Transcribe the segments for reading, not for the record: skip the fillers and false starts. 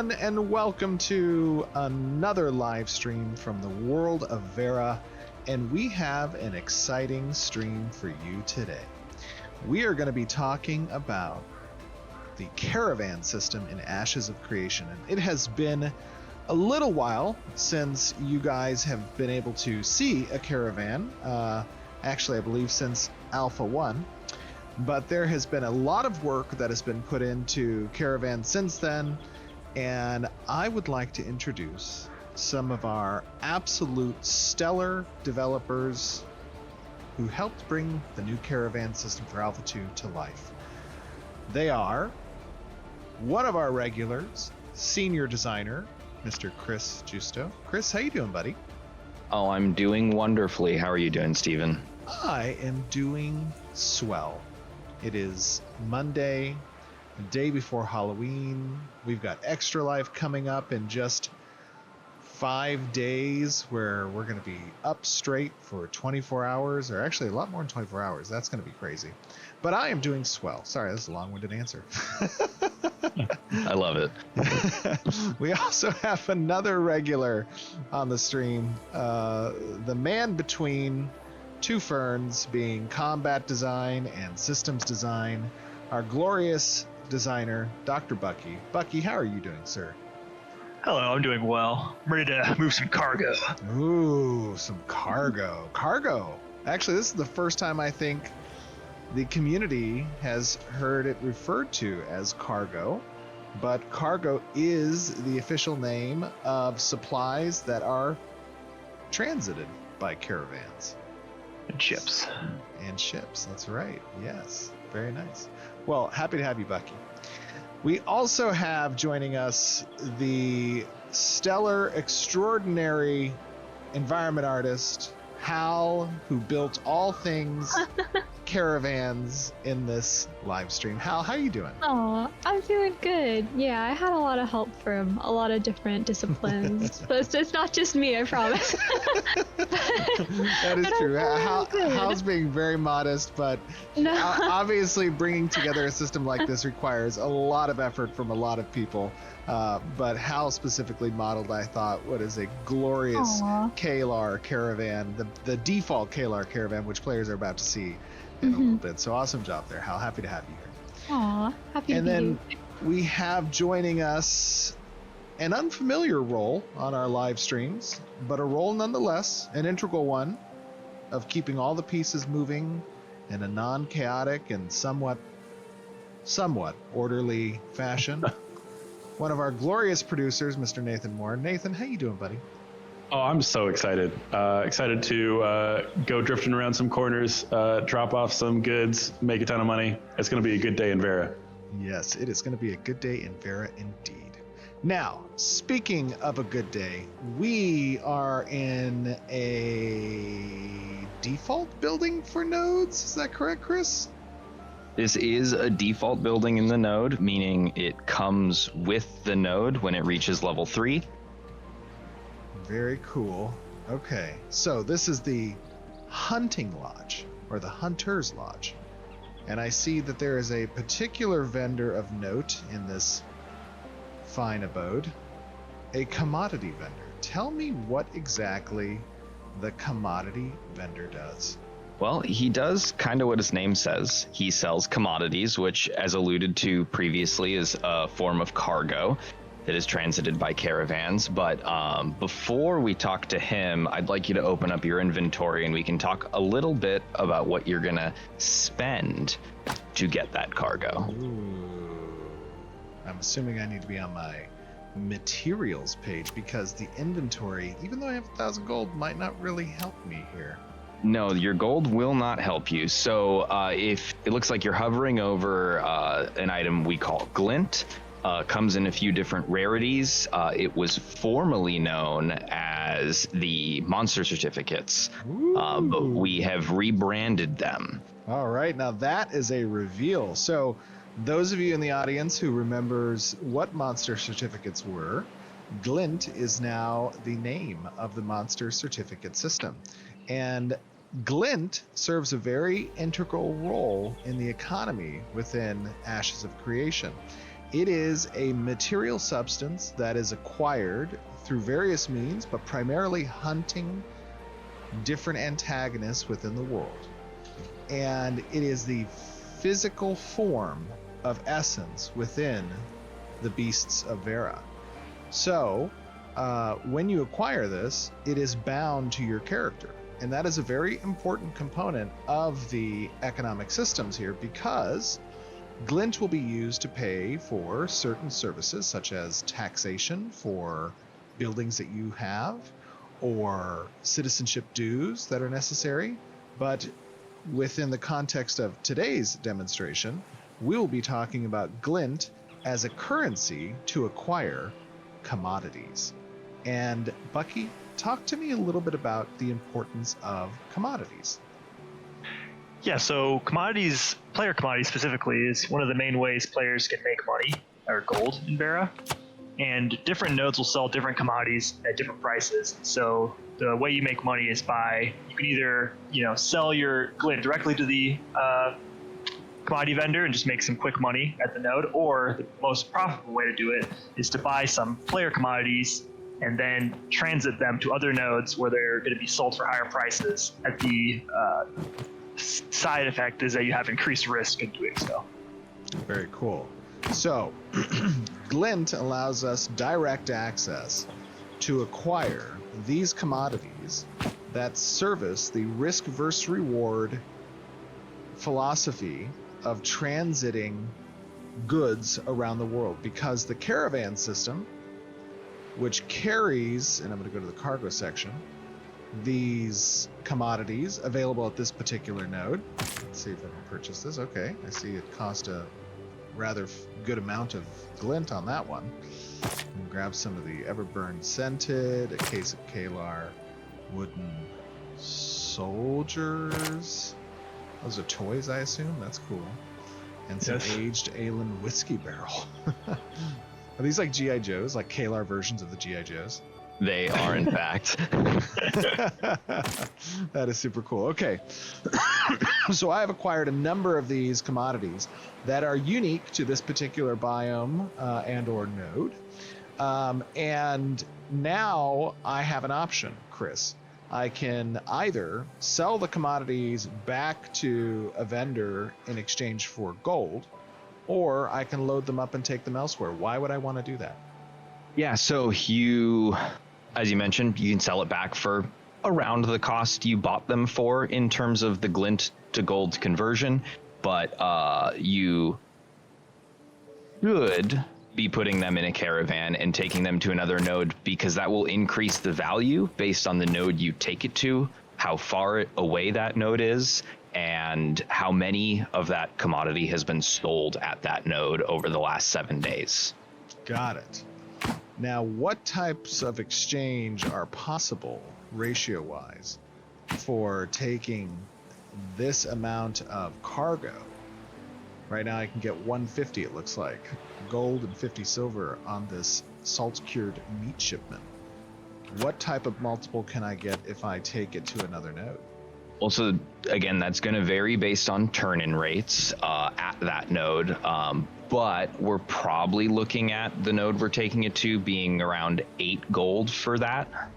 everyone, and welcome to another live stream from the world of Vera, and we have an exciting stream for you today. We are going to be talking about the Caravan System in Ashes of Creation, and it has been a little while since you guys have been able to see a Caravan, actually I believe since Alpha 1. But there has been a lot of work that has been put into Caravan since then, and I would like to introduce some of our absolute stellar developers who helped bring the new Caravan system for Alpha 2 to life. They are one of our regulars, senior designer, Mr. Chris Justo. Chris, how you doing, buddy? Oh, I'm doing wonderfully. How are you doing, Steven? I am doing swell. It is Monday, the day before Halloween. We've got Extra Life coming up in just 5 days, where we're going to be up straight for 24 hours, or actually a lot more than 24 hours. That's going to be crazy. But I am doing swell. Sorry, that's a long-winded answer. I love it. We also have another regular on the stream, the man between two ferns, being combat design and systems design, our glorious designer, Dr. Bucky. Bucky, how are you doing, sir? Hello, I'm doing well. I'm ready to move some cargo. Ooh, some cargo. Cargo. Actually, this is the first time I think the community has heard it referred to as cargo, but cargo is the official name of supplies that are transited by caravans. And ships. And ships, that's right. Yes, very nice. Well, happy to have you, Bucky. We also have joining us the stellar, extraordinary environment artist, Hal, who built all things caravans in this live stream. Hal, how you doing? Oh, I'm doing good. Yeah, I had a lot of help from a lot of different disciplines. But it's not just me, I promise. That is true. Hal's being very modest, but No. obviously bringing together a system like this requires a lot of effort from a lot of people. But Hal specifically modeled, I thought, what is a glorious Kalar caravan, the default Kalar caravan, which players are about to see in a little bit. So awesome job there, Hal. Happy to have you here. Aw, happy to And be then here. we have joining us an unfamiliar role on our live streams, but a role nonetheless, an integral one, of keeping all the pieces moving in a non-chaotic and somewhat orderly fashion. One of our glorious producers, Mr. Nathan Moore. Nathan, how you doing, buddy? Oh, I'm so excited. Excited to go drifting around some corners, drop off some goods, make a ton of money. It's going to be a good day in Vera. Yes, it is going to be a good day in Vera indeed. Now, speaking of a good day, we are in a default building for nodes. Is that correct, Chris? This is a default building in the node, meaning it comes with the node when it reaches level 3. Very cool. Okay, so this is the hunting lodge, or the hunter's lodge. And I see that there is a particular vendor of note in this fine abode, a commodity vendor. Tell me what exactly the commodity vendor does. Well, he does kind of what his name says. He sells commodities, which, as alluded to previously, is a form of cargo that is transited by caravans. But before we talk to him, I'd like you to open up your inventory and we can talk a little bit about what you're going to spend to get that cargo. Ooh. I'm assuming I need to be on my materials page, because the inventory, even though I have 1,000 gold, might not really help me here. No, your gold will not help you. So if it looks like you're hovering over an item we call glint, comes in a few different rarities. It was formerly known as the monster certificates, but we have rebranded them. All right, now that is a reveal. So those of you in the audience who remembers what monster certificates were, Glint is now the name of the monster certificate system. And Glint serves a very integral role in the economy within Ashes of Creation. It is a material substance that is acquired through various means, but primarily hunting different antagonists within the world. And it is the physical form of essence within the beasts of Vera. So, when you acquire this, it is bound to your character. And that is a very important component of the economic systems here, because glint will be used to pay for certain services, such as taxation for buildings that you have, or citizenship dues that are necessary. But within the context of today's demonstration, we'll be talking about glint as a currency to acquire commodities. And Bucky, talk to me a little bit about the importance of commodities. Yeah, so commodities, player commodities specifically, is one of the main ways players can make money, or gold in Vera. And different nodes will sell different commodities at different prices. So the way you make money is by, you can either, sell your glint directly to the commodity vendor and just make some quick money at the node, or the most profitable way to do it is to buy some player commodities and then transit them to other nodes where they're going to be sold for higher prices. At the side effect is that you have increased risk in doing so. Very cool. So, glint allows us direct access to acquire these commodities that service the risk versus reward philosophy of transiting goods around the world, because the Caravan system, which carries, and I'm going to go to the cargo section, these commodities available at this particular node. Let's see if I can purchase this. Okay, I see it cost a rather good amount of glint on that one. And grab some of the Everburn Scented, a case of Kalar, wooden soldiers. Those are toys, I assume. That's cool. And some aged Aelin whiskey barrel. Are these like G.I. Joes, like Kalar versions of the G.I. Joes? They are, in fact. That is super cool. Okay. So I have acquired a number of these commodities that are unique to this particular biome and or node. And now I have an option, Chris. I can either sell the commodities back to a vendor in exchange for gold, or I can load them up and take them elsewhere. Why would I want to do that? Yeah, so you, as you mentioned, you can sell it back for around the cost you bought them for in terms of the glint to gold conversion, but you should be putting them in a caravan and taking them to another node, because that will increase the value based on the node you take it to, how far away that node is, and how many of that commodity has been sold at that node over the last 7 days. Got it. Now, what types of exchange are possible ratio-wise for taking this amount of cargo? Right now I can get 150, it looks like, gold and 50 silver on this salt-cured meat shipment. What type of multiple can I get if I take it to another node? Also, again, that's going to vary based on turn-in rates at that node, but we're probably looking at the node we're taking it to being around 8 gold for that.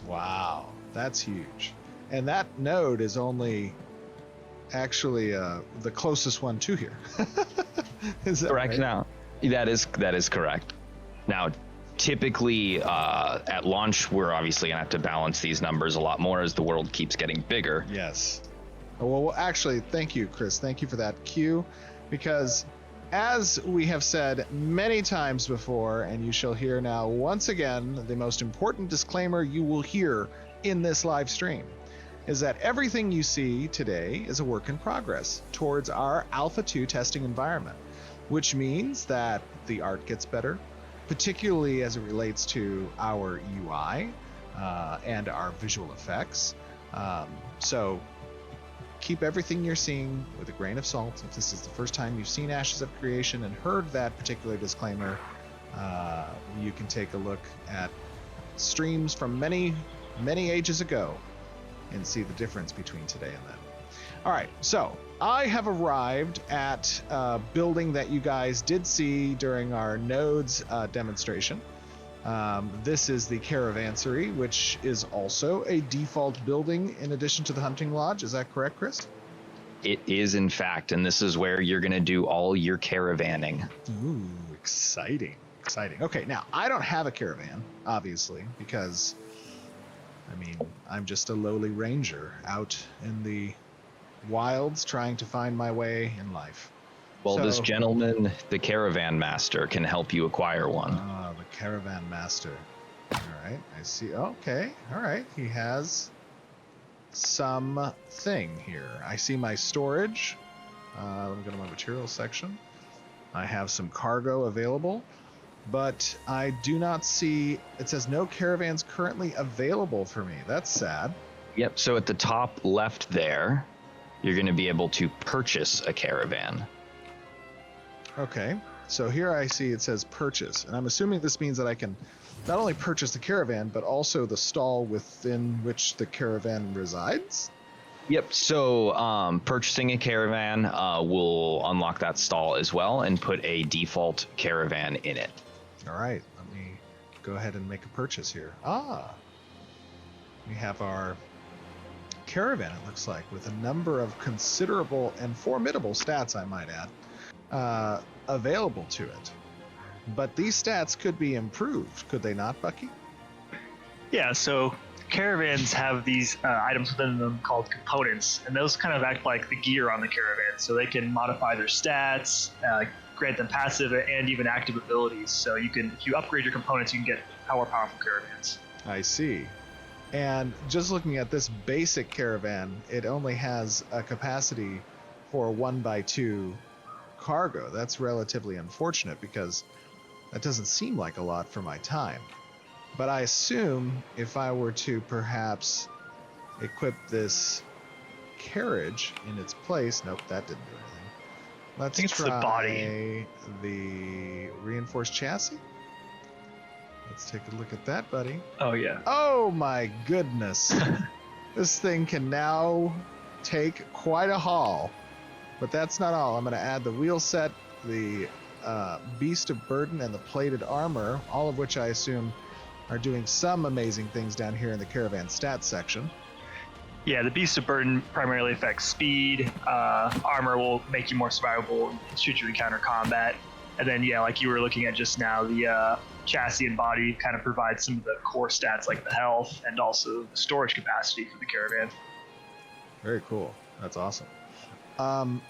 Wow, that's huge. And that node is only actually the closest one to here. Is that correct? right? Now, that is correct. Now, typically at launch, we're obviously gonna have to balance these numbers a lot more as the world keeps getting bigger. Yes. Well, actually, thank you, Chris. Thank you for that cue, because as we have said many times before, and you shall hear now once again, the most important disclaimer you will hear in this live stream is that everything you see today is a work in progress towards our Alpha 2 testing environment, which means that the art gets better, particularly as it relates to our UI and our visual effects. So keep everything you're seeing with a grain of salt. If this is the first time you've seen Ashes of Creation and heard that particular disclaimer, you can take a look at streams from many, many ages ago and see the difference between today and then. All right, so I have arrived at a building that you guys did see during our nodes demonstration. This is the Caravansary, which is also a default building in addition to the hunting lodge. Is that correct, Chris? It is, in fact, and this is where you're going to do all your caravanning. Ooh, exciting. Exciting. Okay, now, I don't have a caravan, obviously, because, I mean, I'm just a lowly ranger out in the wilds trying to find my way in life. Well, So- this gentleman, the caravan master, can help you acquire one. Ah, the caravan master. All right, I see. Okay, all right. He has something here. I see my storage. Let me go to my materials section. I have some cargo available, but I do not see. It says no caravans currently available for me. That's sad. Yep, so at the top left there, you're going to be able to purchase a caravan. Okay, so here I see it says purchase, and I'm assuming this means that I can not only purchase the caravan, but also the stall within which the caravan resides? Yep, so purchasing a caravan will unlock that stall as well and put a default caravan in it. All right, let me go ahead and make a purchase here. We have our caravan, it looks like, with a number of considerable and formidable stats, I might add, available to it. But these stats could be improved, could they not, Bucky? Yeah, so caravans have these items within them called components, and those kind of act like the gear on the caravan. So they can modify their stats, grant them passive and even active abilities. So you can, if you upgrade your components, you can get powerful caravans. I see. And just looking at this basic caravan, it only has a capacity for 1x2 cargo. That's relatively unfortunate because that doesn't seem like a lot for my time. But I assume if I were to perhaps equip this carriage in its place, nope, that didn't do anything. Let's think it's the try body. the reinforced chassis. Let's take a look at that, buddy. Oh yeah. Oh my goodness. This thing can now take quite a haul. But that's not all. I'm going to add the wheel set, the beast of burden, and the plated armor, all of which I assume are doing some amazing things down here in the caravan stats section. Yeah, the beast of burden primarily affects speed. Armor will make you more survivable should you encounter combat. And then, yeah, like you were looking at just now, the chassis and body kind of provide some of the core stats like the health and also the storage capacity for the caravan. Very cool. That's awesome. I'm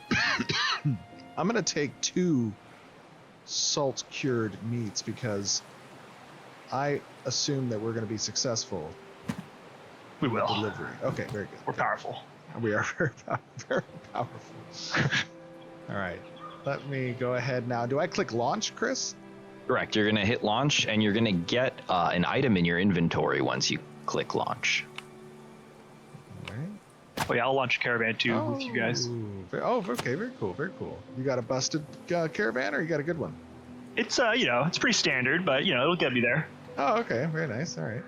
going to take 2 salt cured meats because I assume that we're going to be successful We with will. delivery. Okay, very good. We're powerful. We are very powerful. All right. Let me go ahead now. Do I click launch, Chris? Correct, you're going to hit launch and you're going to get an item in your inventory once you click launch. All right. Oh yeah, I'll launch a caravan too with you guys. Okay, very cool, very cool. You got a busted caravan or you got a good one? It's it's pretty standard, but it'll get me there. Oh, okay, very nice. All right.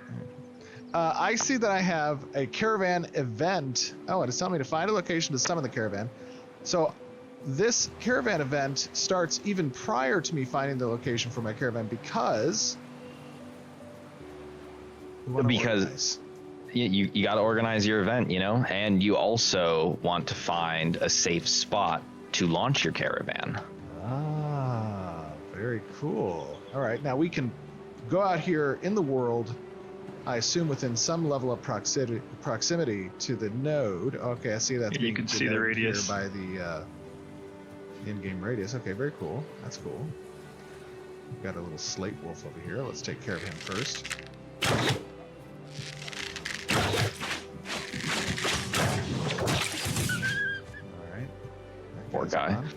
I see that I have a caravan event. Oh, and it's telling me to find a location to summon the caravan. So this caravan event starts even prior to me finding the location for my caravan because we wanna organize. You got to organize your event, and you also want to find a safe spot to launch your caravan. Ah, very cool. All right, now we can go out here in the world, I assume within some level of proximity to the node. Okay, I see that. Yeah, you can see the radius by the in-game radius. Okay, very cool. That's cool. We've got a little slate wolf over here. Let's take care of him first. All right. That Poor guy's guy. gone.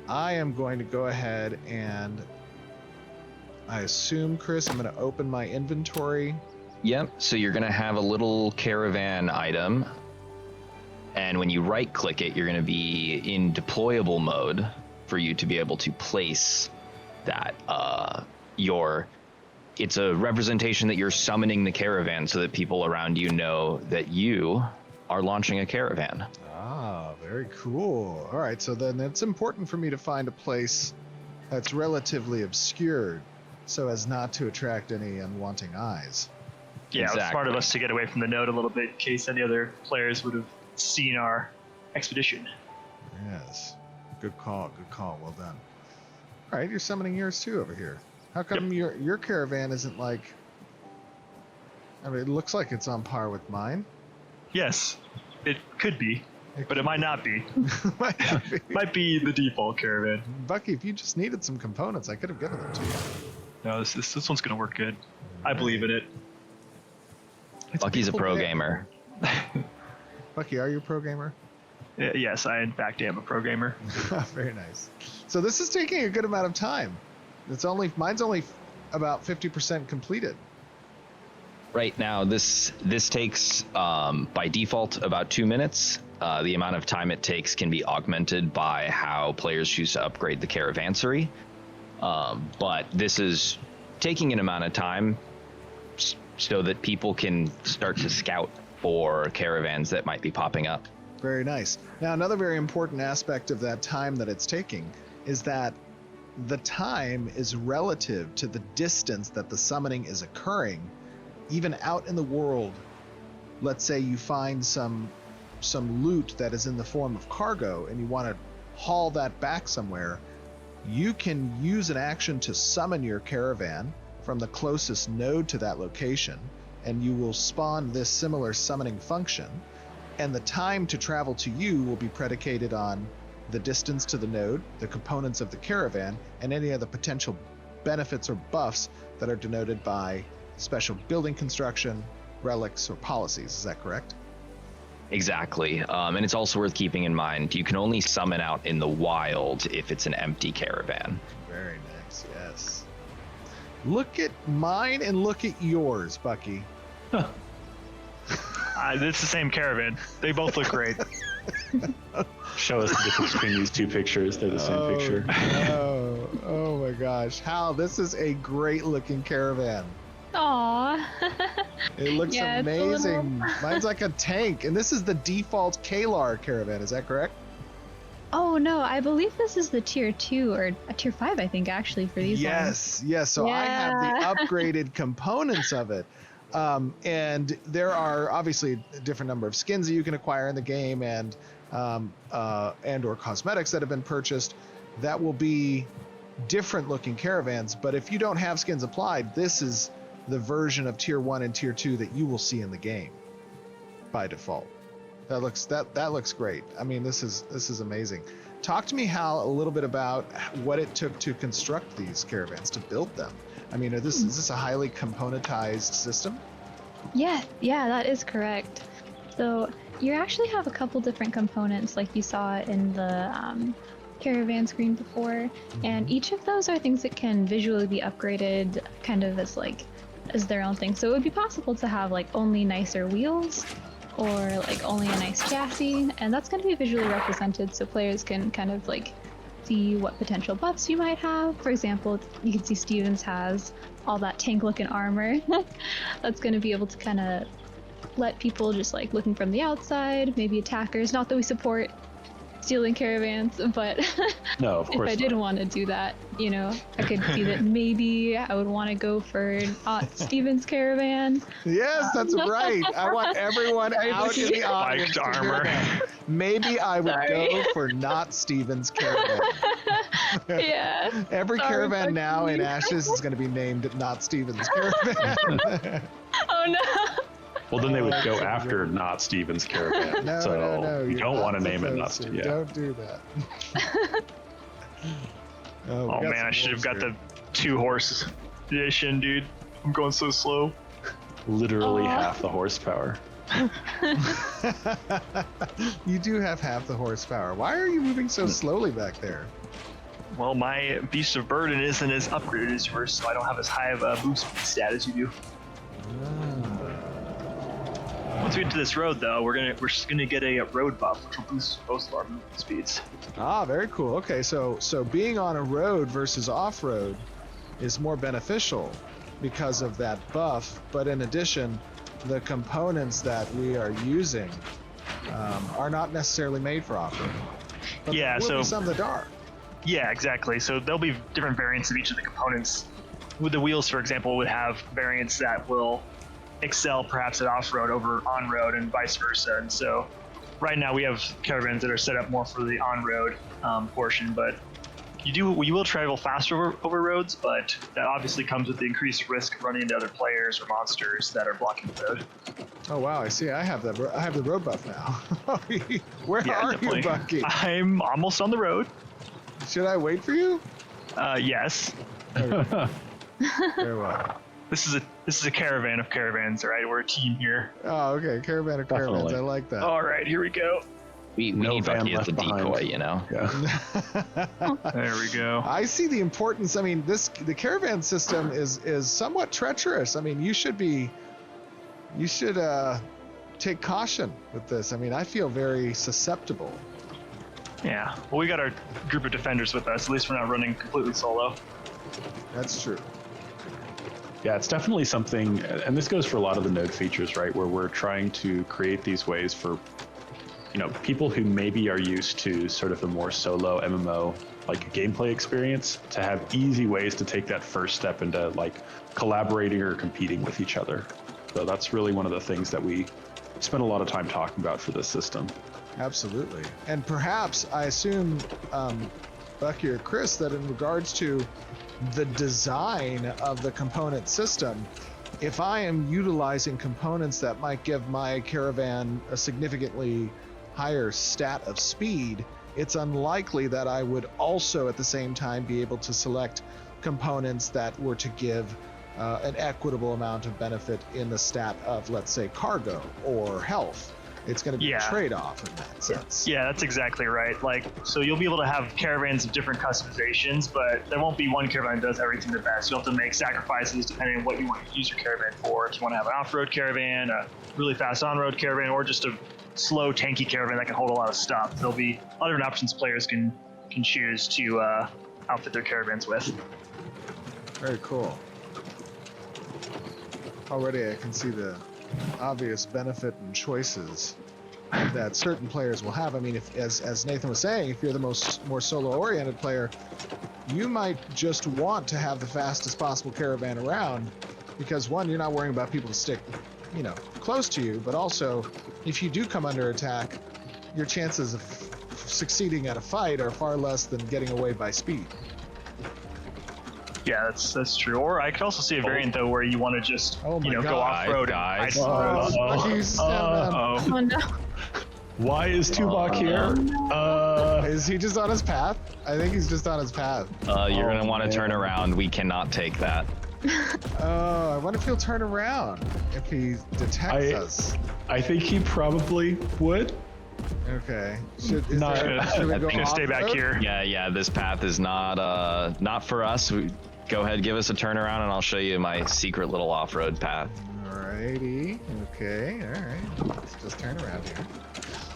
I am going to go ahead and I assume, Chris, I'm going to open my inventory. Yep, so you're going to have a little caravan item, and when you right click it, you're going to be in deployable mode for you to be able to place that it's a representation that you're summoning the caravan so that people around you know that you are launching a caravan. Ah, very Very cool. All right, so then it's important for me to find a place that's relatively obscured so as not to attract any unwanting eyes. Yeah, Exactly. it's smart of us to get away from the node a little bit in case any other players would have seen our expedition. Yes. Good call. Good call. Well done. All right, you're summoning yours too over here. How come your caravan isn't like... I mean, it looks like it's on par with mine. Yes, it could be, but it might not be. Might not be. Might be the default caravan. Bucky, if you just needed some components, I could have given them to you. No, this one's gonna work good. I believe in it. It's Bucky's a beautiful pro day. gamer. Bucky, are you a pro gamer? Yes, I in fact am a pro gamer. Very nice. So this is taking a good amount of time. Mine's only about 50% completed. Right now, this takes by default about 2 minutes. The amount of time it takes can be augmented by how players choose to upgrade the caravansary. But this is taking an amount of time so that people can start to scout for caravans that might be popping up. Very nice. Now, another very important aspect of that time that it's taking is that the time is relative to the distance that the summoning is occurring. Even out in the world, let's say you find some loot that is in the form of cargo and you want to haul that back somewhere, you can use an action to summon your caravan from the closest node to that location, and you will spawn this similar summoning function, and the time to travel to you will be predicated on the distance to the node, the components of the caravan, and any other potential benefits or buffs that are denoted by special building construction, relics, or policies. Is that correct? Exactly. And it's also worth keeping in mind, you can only summon out in the wild if it's an empty caravan. Very nice, yes. Look at mine and look at yours, Bucky. It's the same caravan. They both look great. Show us the difference between these two pictures. They're the same picture. Oh my gosh. Hal, this is a great looking caravan. Aw. It looks Yeah, it's a little- amazing. Mine's like a tank, and this is the default Kalar caravan, is that correct? Oh no, I believe this is the tier 2 or a tier 5, I think, actually, for these ones. Yes. So I have Yeah. the upgraded components of it. And there are obviously a different number of skins that you can acquire in the game and or cosmetics that have been purchased that will be different looking caravans. But if you don't have skins applied, this is the version of tier 1 and tier 2 that you will see in the game by default. That looks great. I mean, this is amazing. Talk to me, Hal, a little bit about what it took to construct these caravans, to build them. I mean, is this a highly componentized system? Yeah, that is correct. So you actually have a couple different components like you saw in the caravan screen before, and each of those are things that can visually be upgraded kind of as their own thing. So it would be possible to have like only nicer wheels or like only a nice chassis, and that's going to be visually represented so players can kind of like see what potential buffs you might have. For example, you can see Stevens has all that tank looking armor. That's going to be able to kind of let people just like looking from the outside, maybe attackers, not that we support stealing caravans, but No, of if course I did want to do that, I could see that maybe I would want to go for Stevens caravan. Yes, that's right. I want everyone out in the audience Spiked to hear armor. that. Maybe I would Sorry. go for not Stevens caravan. Yeah. Every Sorry, caravan now in Bucky. Ashes is going to be named not Stevens caravan. Oh no. Well, then they would go after not Stevens Caravan. No, so no, you you're don't not want to name it not supposed to. Stevens. Yeah. Don't do that. we Oh got man, some I should have wolves got here. the 2-horse edition, dude. I'm going so slow. Literally Aw. half the horsepower. You do have half the horsepower. Why are you moving so slowly back there? Well, my Beast of Burden isn't as upgraded as yours, so I don't have as high of a boost stat as you do. Once we get to this road, though, we're just gonna get a road buff, which will boost both of our movement speeds. Ah, very cool. Okay, so being on a road versus off-road is more beneficial because of that buff, but in addition, the components that we are using are not necessarily made for off-road. But Yeah, there will be so- some that are. Yeah, exactly. So there'll be different variants of each of the components. With the wheels, for example, would have variants that will excel perhaps at off-road over on-road and vice versa. And so right now we have Caravans that are set up more for the on-road portion, but you will travel faster over roads, but that obviously comes with the increased risk of running into other players or monsters that are blocking the road. Oh wow, I see. I have the road buff now. Where are definitely. you, Bucky? I'm almost on the road. Should I wait for you? Yes. Okay. Very well. This is a caravan of caravans, all right? We're a team here. Oh, okay. Caravan of Caravans. Definitely. I like that. All right, here we go. We No need van Bucky as left the behind. decoy, you know. Yeah. There we go. I see the importance. I mean, the caravan system is somewhat treacherous. I mean, you should take caution with this. I mean, I feel very susceptible. Yeah. Well, we got our group of defenders with us. At least we're not running completely solo. That's true. Yeah, it's definitely something, and this goes for a lot of the node features, right? Where we're trying to create these ways for, people who maybe are used to sort of a more solo MMO like gameplay experience to have easy ways to take that first step into like collaborating or competing with each other. So that's really one of the things that we spend a lot of time talking about for this system. Absolutely. And perhaps, I assume, Bucky or Chris, that in regards to the design of the component system, if I am utilizing components that might give my caravan a significantly higher stat of speed, it's unlikely that I would also at the same time be able to select components that were to give an equitable amount of benefit in the stat of, let's say, cargo or health. It's going to be Yeah. a trade-off in that sense. Yeah, that's exactly right. Like, so you'll be able to have caravans of different customizations, but there won't be one caravan that does everything the best. You'll have to make sacrifices depending on what you want to use your caravan for. If you want to have an off-road caravan, a really fast on-road caravan, or just a slow, tanky caravan that can hold a lot of stuff, there'll be other different options players can choose to outfit their caravans with. Very cool. Already I can see the obvious benefit and choices that certain players will have. I mean, if, as Nathan was saying, if you're the more solo-oriented player, you might just want to have the fastest possible caravan around because, one, you're not worrying about people to stick, close to you, but also, if you do come under attack, your chances of succeeding at a fight are far less than getting away by speed. Yeah, that's true. Or I could also see a variant though where you want to just Oh my go God. off road. Guys. Bucky's down. Oh no. Why is Tuvok here? Is he just on his path? I think he's just on his path. You're gonna want to man. turn around. We cannot take that. Oh, I wonder if he'll turn around if he detects us. I think he probably would. Okay. Not- Should we I'm go gonna stay back off-road? here. Yeah. This path is not for us. Go ahead, give us a turnaround, and I'll show you my secret little off-road path. Alrighty. Okay. All right. Let's just turn around here.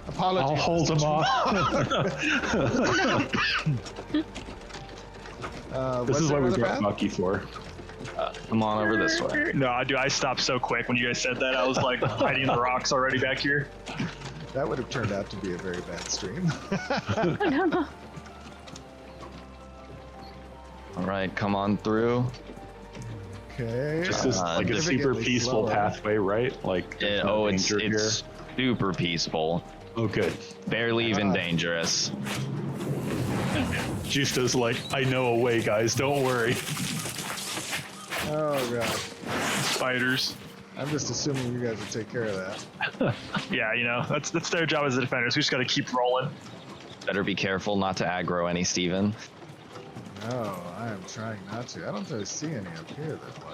Apologies. I'll hold him off. This was is there what we another brought path? Bucky for. Come on over this way. No, dude, I stopped so quick when you guys said that. I was like hiding in the rocks already back here. That would have turned out to be a very bad stream. All right, come on through. Okay. This is like a super Significantly peaceful slower. pathay, right? Like, there's no It's danger here. super peaceful. Oh, good. Barely even God. dangerous. Justo's like, I know a way, guys. Don't worry. Oh god. Spiders. I'm just assuming you guys will take care of that. Yeah, that's their job as the defenders. We just got to keep rolling. Better be careful not to aggro any, Steven. No, I am trying not to. I don't really see any up here that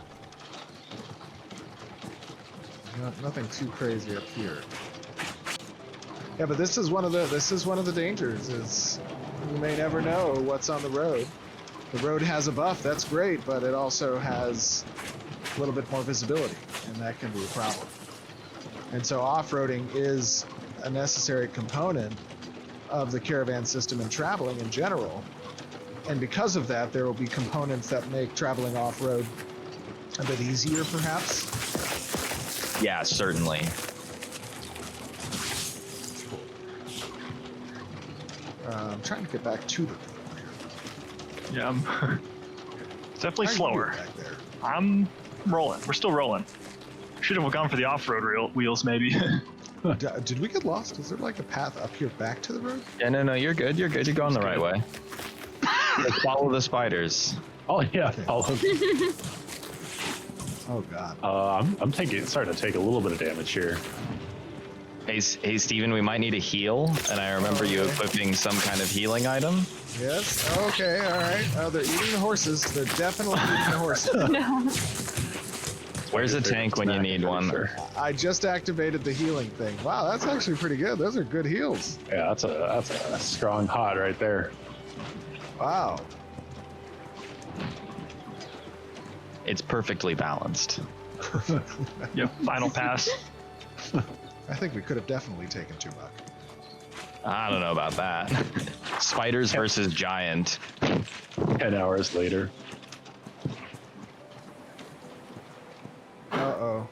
much. Nothing too crazy up here. Yeah, but this is one of the dangers. Is you may never know what's on the road. The road has a buff, that's great, but it also has a little bit more visibility, and that can be a problem. And so off-roading is a necessary component of the caravan system and traveling in general. And because of that, there will be components that make traveling off-road a bit easier, perhaps. Yeah, certainly. I'm trying to get back to the road here. Yeah, it's definitely How are you slower. back there? I'm rolling. We're still rolling. Should have gone for the off-road wheels, maybe. Did we get lost? Is there like a path up here back to the road? Yeah, no, you're good. You're good. You're going the right way. Like, follow the spiders. Oh yeah, Okay. Oh god. I'm starting to take a little bit of damage here. Hey, Steven, we might need a heal, and I remember you equipping some kind of healing item. Yes. Okay. All right. Oh, they're eating the horses. They're definitely eating the horses. No. Where's a tank when you need one? Sure. I just activated the healing thing. Wow, that's actually pretty good. Those are good heals. Yeah, that's a strong hot right there. Wow. It's perfectly balanced. Yep, final pass. I think we could have definitely taken Chewbacca. I don't know about that. Spiders versus giant. 10 hours later. Uh-oh.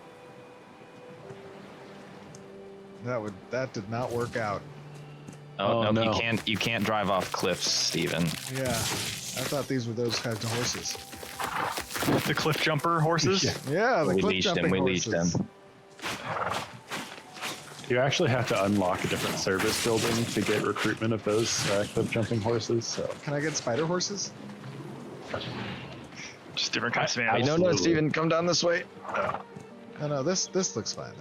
That did not work out. Oh, no, no. you can't drive off cliffs, Steven. Yeah. I thought these were those kinds of horses. The cliff jumper horses. Yeah, the We cliff leashed him. jumping We horses. leashed him. You actually have to unlock a different service building to get recruitment of those cliff jumping horses. So Can I get spider horses? Just different kinds of Hey, animals. no, Absolutely. Steven, come down this way. No, this looks fine.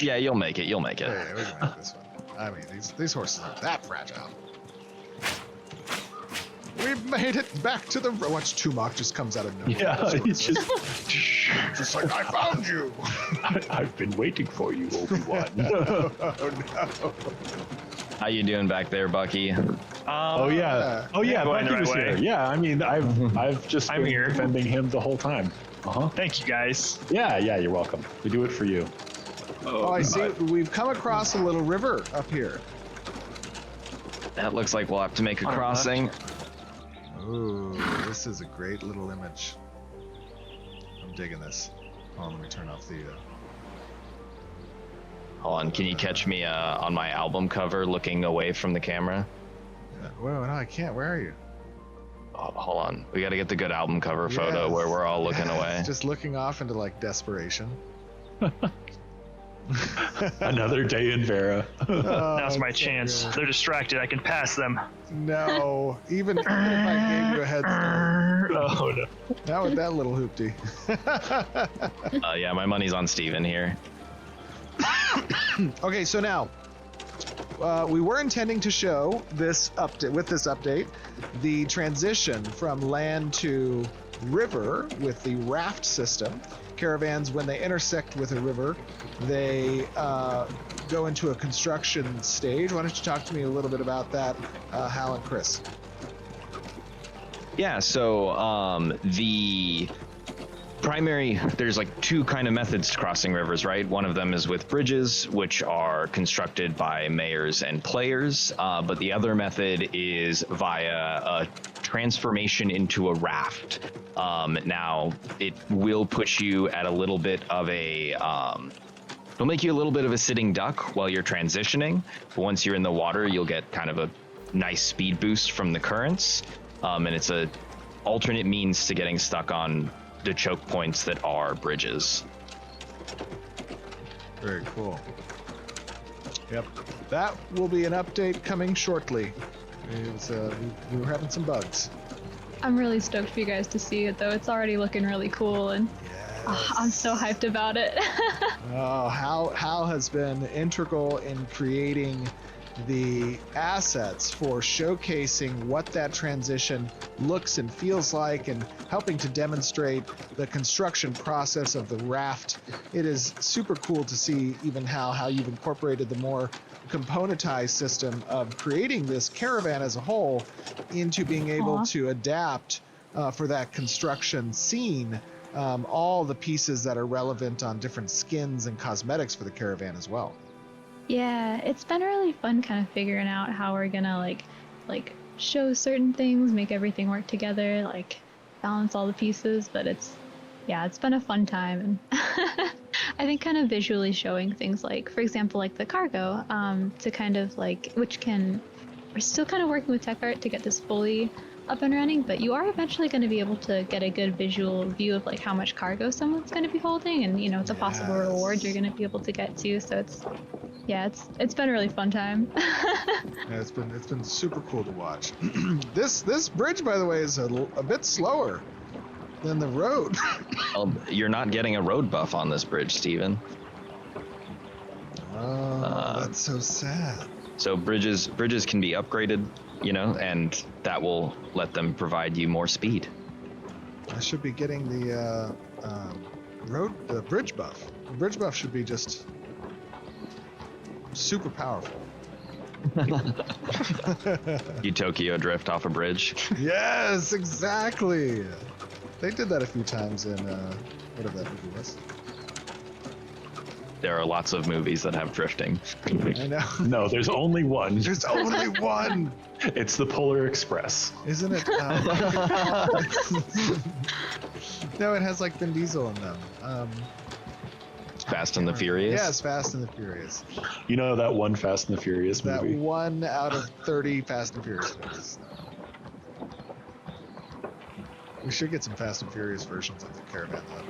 Yeah, you'll make it. You'll make it. Yeah, we can make this one. I mean, these horses aren't that fragile. We've made it back to the road. Watch Tumok just comes out of nowhere. yeah, it's just like, I found you. I've been waiting for you, Obi-Wan. Oh no. How you doing back there, Bucky? Oh yeah, going the Bucky right was way. here. Yeah, I mean, I've just I'm been here. defending him the whole time. Thank you, guys. Yeah, you're welcome. We do it for you. Oh, I see. We've come across a little river up here. That looks like we'll have to make a crossing. Ooh, this is a great little image. I'm digging this. Hold on, let me turn off the. Hold on, can you catch me on my album cover looking away from the camera? Whoa, no, I can't. Where are you? Oh, hold on, we got to get the good album cover photo Yes, where we're all looking yes, away. Just looking off into like desperation. Another day in Vera. Now's my it's so chance. good. They're distracted. I can pass them. No, even if I gave you a head start. Oh no. Not with that little hoopty. Yeah, my money's on Steven here. Okay, so now we were intending to show this update the transition from land to river with the raft system. Caravans, when they intersect with a river, they go into a construction stage. Why don't you talk to me a little bit about that, Hal and Chris? Yeah, so the there's like two kind of methods to crossing rivers, right? One of them is with bridges, which are constructed by mayors and players, but the other method is via a transformation into a raft. Now, it will put you at a little bit of a it'll make you a little bit of a sitting duck while you're transitioning, but once you're in the water, you'll get kind of a nice speed boost from the currents, and it's a alternate means to getting stuck on the choke points that are bridges. Very cool. Yep, that will be an update coming shortly. We were having some bugs. I'm really stoked for you guys to see it, though. It's already looking really cool, and I'm so hyped about it. Oh, Hal has been integral in creating the assets for showcasing what that transition looks and feels like and helping to demonstrate the construction process of the raft. It is super cool to see even how you've incorporated the more componentized system of creating this caravan as a whole into being able to adapt for that construction scene all the pieces that are relevant on different skins and cosmetics for the caravan as well. Yeah, it's been really fun kind of figuring out how we're gonna like show certain things, make everything work together, like balance all the pieces, but it's been a fun time. And I think kind of visually showing things like, for example, like the cargo, to kind of like, which can we're still kind of working with tech art to get this fully up and running, but you are eventually going to be able to get a good visual view of like how much cargo someone's going to be holding, and the possible rewards you're going to be able to get to. So it's been a really fun time. Yeah, it's been super cool to watch. This bridge, by the way, is a bit slower than the road. Well, you're not getting a road buff on this bridge, Steven. Oh, that's so sad. So bridges can be upgraded, and that will let them provide you more speed. I should be getting the bridge buff. The bridge buff should be just super powerful. You Tokyo drift off a bridge. Yes, exactly. They did that a few times in whatever that movie was. There are lots of movies that have drifting. I know. No, there's only one. There's only one. It's the Polar Express. Isn't it? No, it has like Vin Diesel in them. Fast and the Furious. Yes, Fast and the Furious. You know that one Fast and the Furious That movie? 1 out of 30 Fast and Furious movies. We should get some Fast and Furious versions of the Caravan though.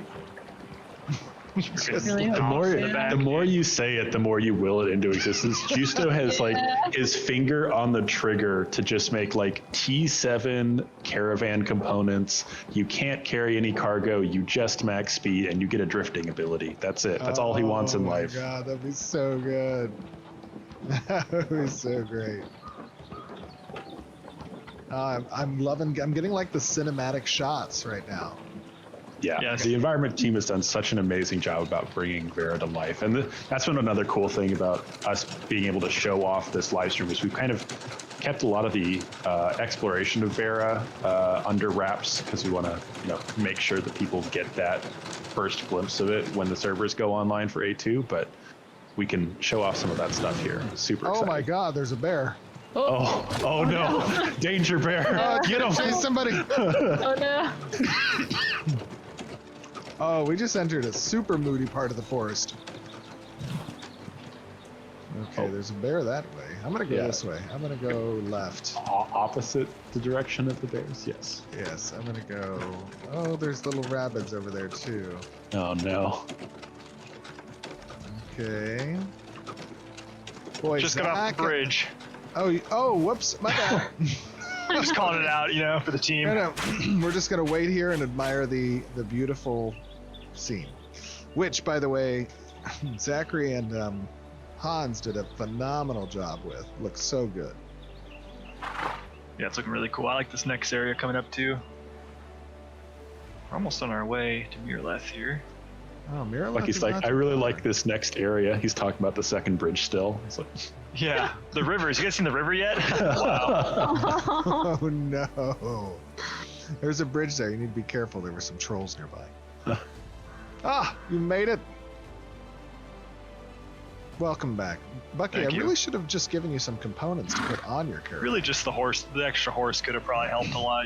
Really The more you say it, the more you will it into existence. Justo has like his finger on the trigger to just make like T7 Caravan components. You can't carry any cargo. You just max speed and you get a drifting ability. That's it. That's all he wants in life. Oh my god, that'd be so good. That would be so great. I'm getting like the cinematic shots right now. Yeah, Yes. The environment team has done such an amazing job about bringing Vera to life. And that's been another cool thing about us being able to show off this live stream is we've kind of kept a lot of the exploration of Vera under wraps because we want to make sure that people get that first glimpse of it when the servers go online for A2. But we can show off some of that stuff here. Super exciting. Oh my god, there's a bear. Oh no. Danger bear. Get him. Chase somebody. Oh no. Oh, we just entered a super moody part of the forest. Okay, there's a bear that way. I'm gonna go this way. I'm gonna go left. Opposite the direction of the bears, yes. Yes, I'm gonna go. Oh, there's little rabbits over there too. Oh no. Okay. Boy, Just got off Zach- the bridge. Oh, whoops, my bad. Just calling it out, for the team. No, we're just gonna wait here and admire the beautiful scene. Which, by the way, Zachary and Hans did a phenomenal job with. Looks so good. Yeah, it's looking really cool. I like this next area coming up too. We're almost on our way to Miraleth here. Oh, Miraleth. Like he's like, I really like this next area. He's talking about the second bridge still. It's like, Yeah, the rivers. You guys seen the river yet? Wow. Oh no. There's a bridge there. You need to be careful. There were some trolls nearby. You made it. Welcome back. Bucky, Thank I you. really should have just given you some components to put on your character. Really, just the horse. The extra horse could have probably helped a lot,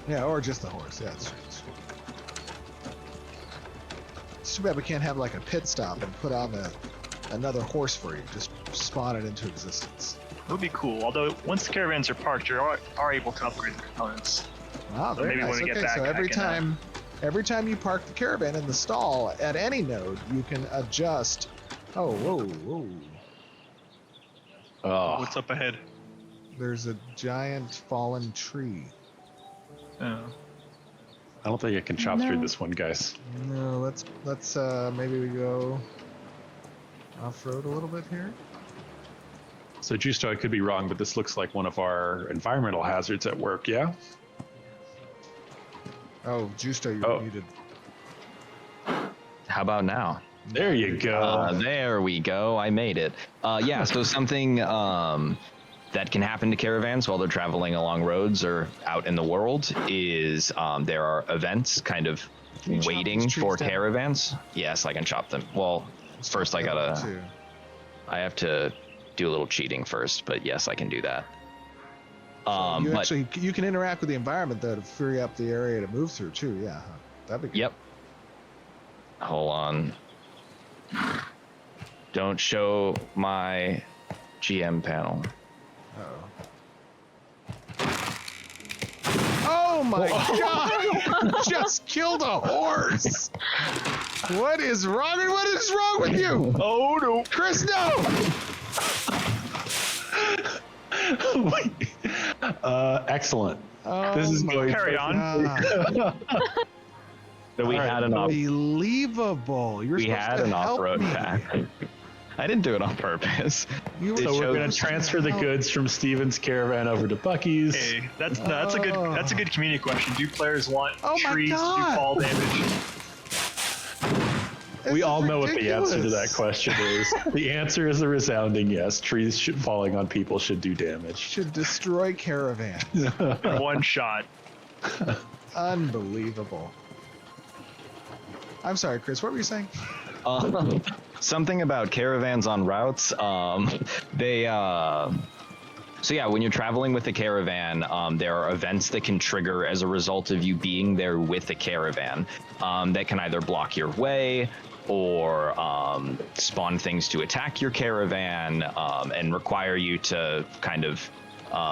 Yeah, or just the horse. Yeah, it's true. It's too bad we can't have like a pit stop and put on another horse for you. Just spawn it into existence. It would be cool. Although once the caravans are parked, you are able to upgrade the components. Wow, very maybe nice. when we get Okay, back, so I can, every time you park the caravan in the stall at any node, you can adjust. Oh, whoa. oh, What's up ahead? There's a giant fallen tree. Oh. I don't think I can chop No. through this one, guys. No, let's maybe we go off-road a little bit here. So Justo, I could be wrong, but this looks like one of our environmental hazards at work, yeah? Oh, Justo, you're muted. How about now? There you go. There we go. I made it. Yeah, so something that can happen to caravans while they're traveling along roads or out in the world is there are events kind of Can you chop waiting these trees for down? caravans. Yes, I can chop them. Well, first I have to do a little cheating first, but yes, I can do that. You can interact with the environment though to free up the area to move through too. Yeah, that'd be good. Yep. Hold on. Don't show my GM panel. Oh my god! Just killed a horse! What is wrong? What is wrong with you? Oh no! Chris, no! Excellent. Oh This is my going Carry on. God. So we had an Unbelievable. You're we supposed had to an help off-road me. pack. I didn't do it on purpose. You It So we're shows- going to transfer the goods from Steven's caravan over to Bucky's. Hey, that's a good community question. Do players want Oh my trees to do God. fall damage? This We is all know what the answer to ridiculous. that question is. The answer is a resounding yes. Trees falling on people should do damage. Should destroy caravans. In one shot. Unbelievable. I'm sorry, Chris. What were you saying? Something about caravans on routes. So yeah, when you're traveling with a caravan, there are events that can trigger as a result of you being there with a caravan that can either block your way or spawn things to attack your caravan and require you to kind of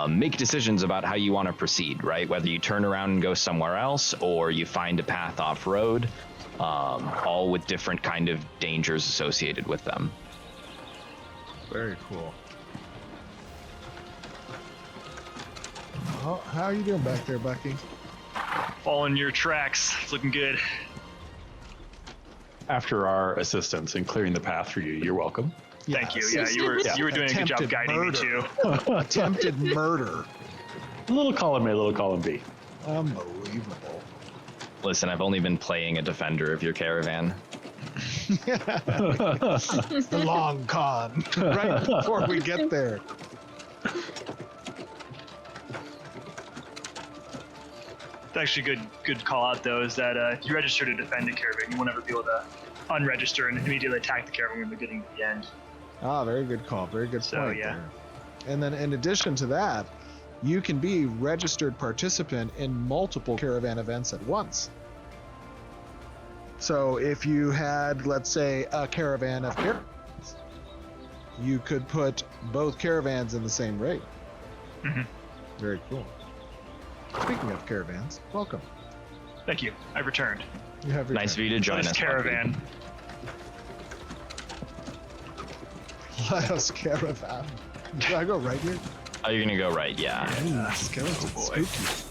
make decisions about how you want to proceed, right? Whether you turn around and go somewhere else or you find a path off road, all with different kind of dangers associated with them. Very cool. How are you doing back there, Bucky? Following your tracks. It's looking good. After our assistance in clearing the path for you, you're welcome. Thank you. Yes. Yeah, you were doing a good job Attempted guiding me murder. too. Attempted murder. A little column A, a little column B. Unbelievable. Listen, I've only been playing a defender of your caravan. The long con. Right before we get there. It's actually good call out though. Is that if you register to defend a caravan, you won't ever be able to unregister and immediately attack the caravan when they're getting to the end. Ah, very good call. Very good So, point yeah. there. And then in addition to that, you can be registered participant in multiple caravan events at once. So if you had, let's say, a caravan of caravans, you could put both caravans in the same raid. Mhm. Very cool. Speaking of caravans, welcome. Thank you. I've returned. You have your Nice of turn. you to join Nice us. caravan. Let us caravan. Do I go right here? Oh, you're gonna go right, yeah. Skeleton boy. spooky.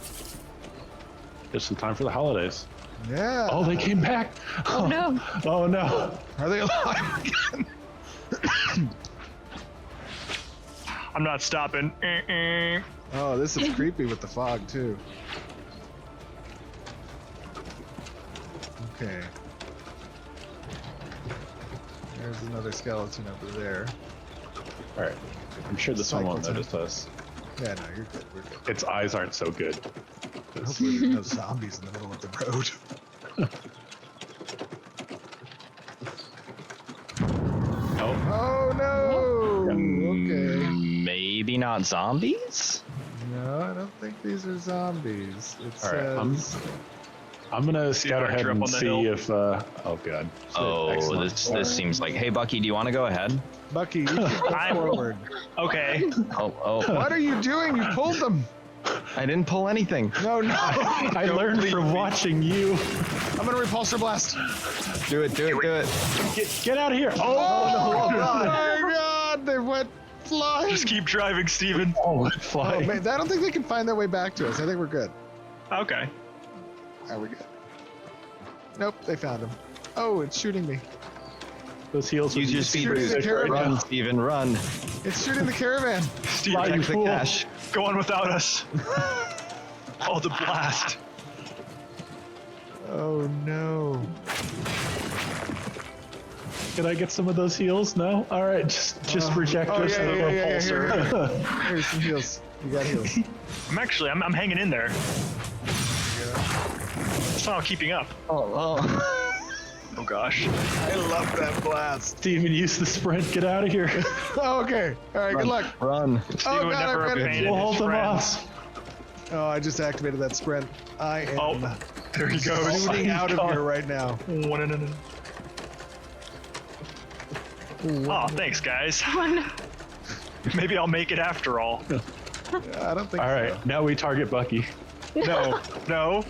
Just some time for the holidays. Yeah. Oh, they came back. Oh no. Oh no. Are they alive again? I'm not stopping. Oh, this is creepy with the fog too. Okay. There's another skeleton over there. All right. I'm sure this one won't Cycle notice us. Yeah, no, you're good. We're good. Its eyes aren't so good. Hopefully there's no zombies in the middle of the road. Oh, Oh no! Okay. Maybe not zombies? No, I don't think these are zombies. It all right. says I'm gonna scout if I ahead trip and on the see hill. if. Oh god. Oh, Excellent. this seems like. Hey, Bucky, do you want to go ahead? Bucky, you should go I'm- forward. Okay. Oh, What are you doing? You pulled them. I didn't pull anything. No, no. I learned from watching you. I'm gonna repulsor blast. Do it. Get out of here. Oh, my god! They went flying. Just keep driving, Steven. Oh, Oh, fly. man, I don't think they can find their way back to us. I think we're good. Okay. Are we good? Nope, they found him. Oh, it's shooting me. Those heels. Use would your be speed Shooting the boost. caravan. Run, Steven, run. It's shooting the caravan. Steve, Fly, you Protect the fool. cash. go on without us. Oh, the blast. Oh no. Can I get some of those heels? No. All right. Just reject Oh us. yeah, yeah, yeah, repulsor. Here. Here's some heals. You got heals. I'm hanging in there. Somehow keeping up. Oh. Oh gosh. I love that blast. Steven, use the sprint. Get out of here. Oh, okay. All right. Good luck. Run. Oh Steven would god, never I've got it. abandon We'll hold his them friends. off. Oh, I just activated that sprint. I am Oh, there he goes. shooting out of here right now. Oh, thanks, guys. Oh no. Maybe I'll make it after all. I don't think All right, so. now we target Bucky. No, no.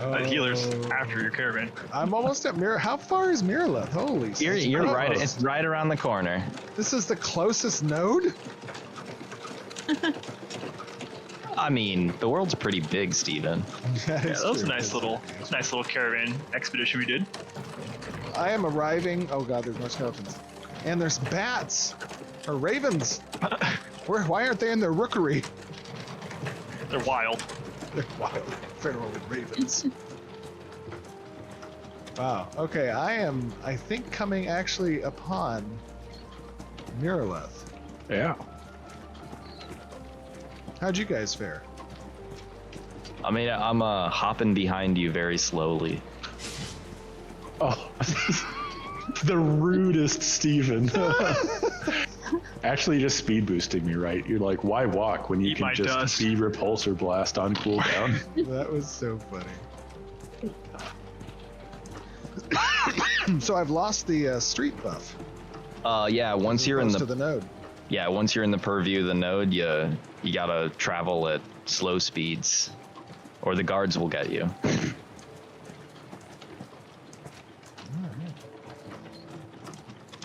Oh, Healer's after your caravan. I'm almost at Mir. How far is Miraleth? Holy You're right. smokes. It's right around the corner. This is the closest node? I mean, the world's pretty big, Steven. That Yeah, is that was a true. nice little caravan expedition we did. I am arriving. Oh god, there's more skeletons. And there's bats. Or ravens. Why aren't they in their rookery? They're wild. They're wild feral ravens. Wow. Okay, I think, coming actually upon Miraleth. Yeah. How'd you guys fare? I mean, I'm hopping behind you very slowly. Oh, the rudest Steven. Actually, just speed boosting me, right? You're like, why walk when you Eat can my just dust. be repulsor blast on cooldown? That was so funny. So I've lost the street buff. Yeah. Once as you're in opposed the to the node. once you're in the purview of the node, you gotta travel at slow speeds, or the guards will get you.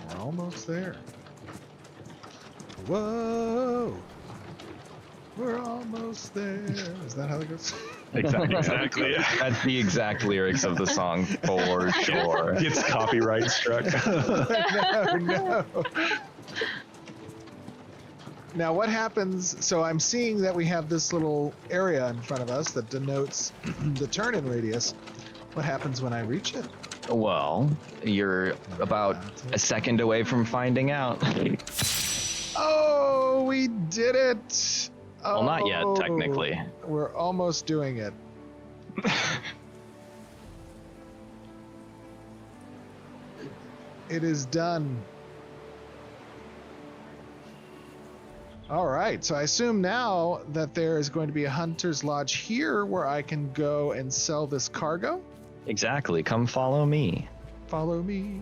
We're almost there. Whoa! We're almost there. Is that how it goes? Exactly. Exactly. Yeah. That's the exact lyrics of the song for sure. Gets copyright struck. No. Now what happens, so I'm seeing that we have this little area in front of us that denotes the turn-in radius. What happens when I reach it? Well, you're about a second away from finding out. Oh, we did it! Well, not yet, Oh, technically. We're almost doing it. It is done. All right, so I assume now that there is going to be a hunter's lodge here where I can go and sell this cargo. Exactly. Come follow me. Follow me.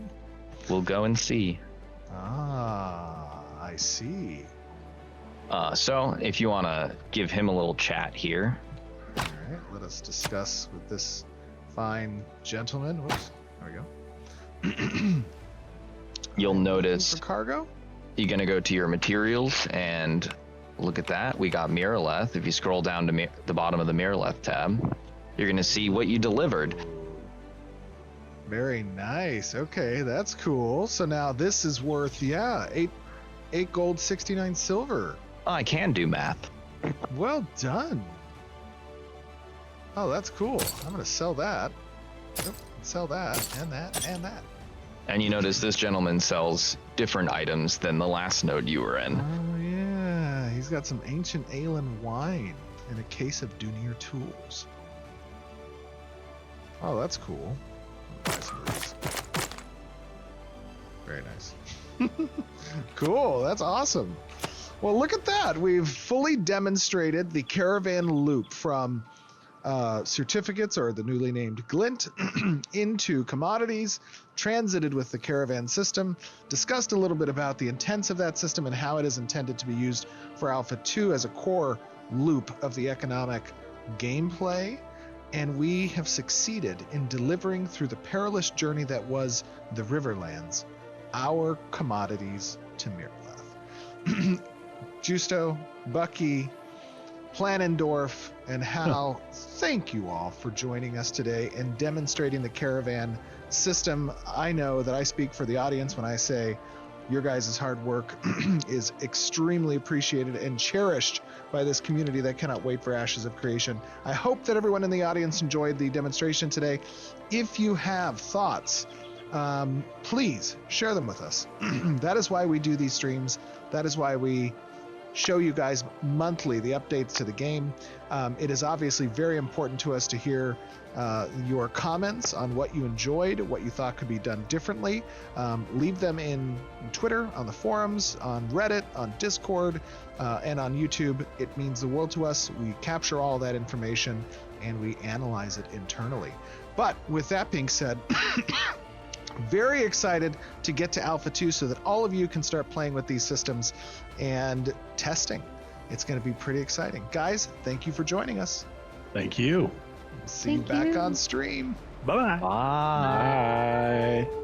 We'll go and see. Ah, I see. So, if you want to give him a little chat here. All right, let us discuss with this fine gentleman. Whoops, there we go. You'll Looking notice for cargo. you're going to go to your materials and look at that. We got Miraleth. If you scroll down to the bottom of the Miraleth tab, you're going to see what you delivered. Very nice. Okay, that's cool. So now this is worth, yeah, eight gold, 69 silver. Oh, I can do math. Well done. Oh, that's cool. I'm gonna sell that. Yep, sell that, and that, and that. And you notice this gentleman sells different items than the last node you were in. Oh yeah, he's got some ancient ale and wine and a case of Dunir tools. Oh, that's cool. I'll buy some of these. Very nice. Cool, that's awesome. Well, look at that. We've fully demonstrated the caravan loop from certificates, or the newly named glint, into commodities, transited with the caravan system, discussed a little bit about the intents of that system and how it is intended to be used for Alpha 2 as a core loop of the economic gameplay, and we have succeeded in delivering through the perilous journey that was the Riverlands our commodities to Miraleth. Justo, Bucky, Planendorf, and Hal, thank you all for joining us today and demonstrating the caravan system. I know that I speak for the audience when I say your guys' hard work is extremely appreciated and cherished by this community that cannot wait for Ashes of Creation. I hope that everyone in the audience enjoyed the demonstration today. If you have thoughts, please share them with us. That is why we do these streams. That is why we show you guys monthly the updates to the game. It is obviously very important to us to hear your comments on what you enjoyed, what you thought could be done differently. Leave them in Twitter, on the forums, on Reddit, on Discord, and on YouTube. It means the world to us. We capture all that information and we analyze it internally. But with that being said, Very excited to get to Alpha 2 so that all of you can start playing with these systems and testing. It's going to be pretty exciting. Guys, thank you for joining us. Thank you. See you Thank back you. on stream. Bye-bye. Bye. Bye.